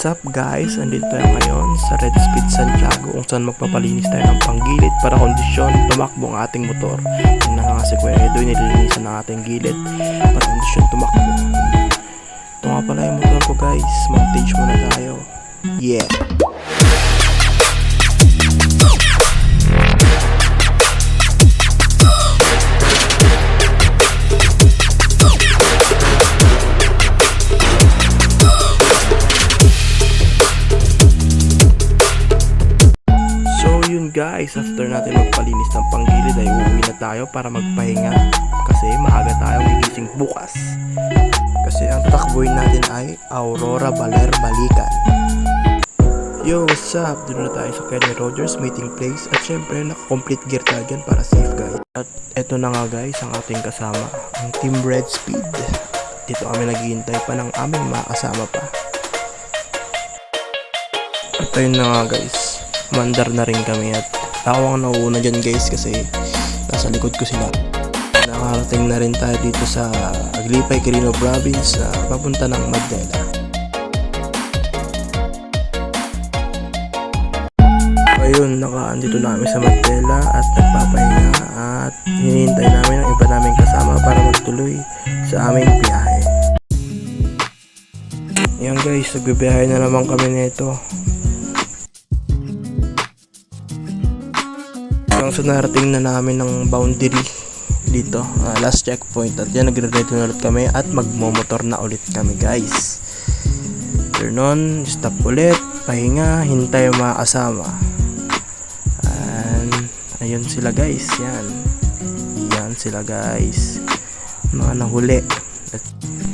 What's up guys? Andito tayo ngayon sa Red Speed Santiago kung saan magpapalinis tayo ng panggilid para kondisyon tumakbo ang ating motor. Yung na nga si Kuya Edo, nililinisan ng ating gilid para kondisyon tumakbo. Ito nga pala yung motor ko guys, mag-stage muna tayo. Yeah! Guys, after natin magpalinis ng panggilid ay uuwi na tayo para magpahinga kasi maaga tayong gigising bukas kasi ang tatakbuhin natin ay Aurora Baler Balican. Yo, what's up? Dito na tayo sa Kenny Rogers meeting place at syempre naka-complete gear tayo dyan para safe guys. At eto na nga guys ang ating kasama, ang Team Red Speed. Dito kami naghihintay pa ng aming mga kasama pa. At ayun na nga guys, mandar na rin kami at ako ang nauuna dyan guys kasi nasa likod ko sila. Nakarating na rin tayo dito sa Aglipay, Quirino Province papunta ng Mandela. Ayun, nakaandito namin sa Mandela at nagpapahinga at hinihintay namin ang iba naming kasama para magtuloy sa aming biyahe. Yan guys, nagbibiyahe na naman kami nito. So narating na namin ng boundary dito, last checkpoint at yan nagre-ready na ulit kami at magmomotor na ulit kami guys. Turn on, stop ulit, pahinga, hintay yung mga kasama. And ayun sila guys, yan sila guys, mga nahuli.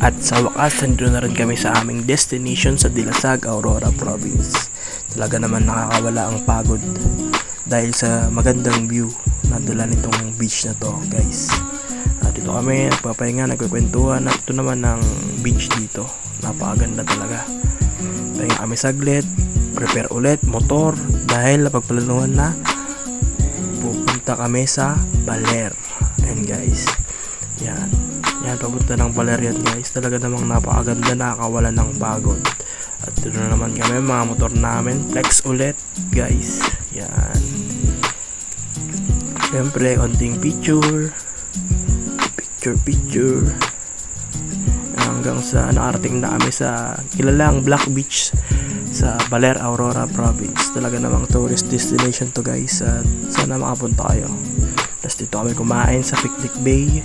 At sa wakas nandito na rin kami sa aming destination sa Dilasag, Aurora Province. Talaga naman nakakawala ang pagod dahil sa magandang view na dala nitong beach na to guys. Dito kami nagpapahinga, nagkukwentuhan at ito naman ang beach dito, napakaganda talaga. Pahinga kami saglit, prepare ulit motor dahil napagplanuhan na pupunta kami sa Baler. And guys, yan papunta ng Baler yan guys. Talaga namang napakaganda, nakakawala ng pagod. At ito na naman kami, mga motor namin, flex ulit guys. Yan. Siyempre, konting picture hanggang sa nakarating na kami sa kilalang Black Beach sa Baler, Aurora Province. Talaga namang tourist destination to guys at sana makapunta kayo. Tapos dito kami kumain sa Picnic Bay.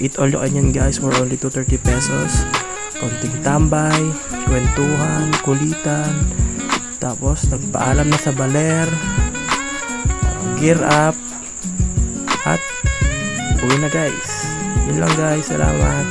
Eat all you can yan guys for only 230 pesos. Konting tambay, kwentuhan, kulitan. Tapos nagpaalam na sa Baler, gear up at uwi na guys. Yun lang guys, salamat.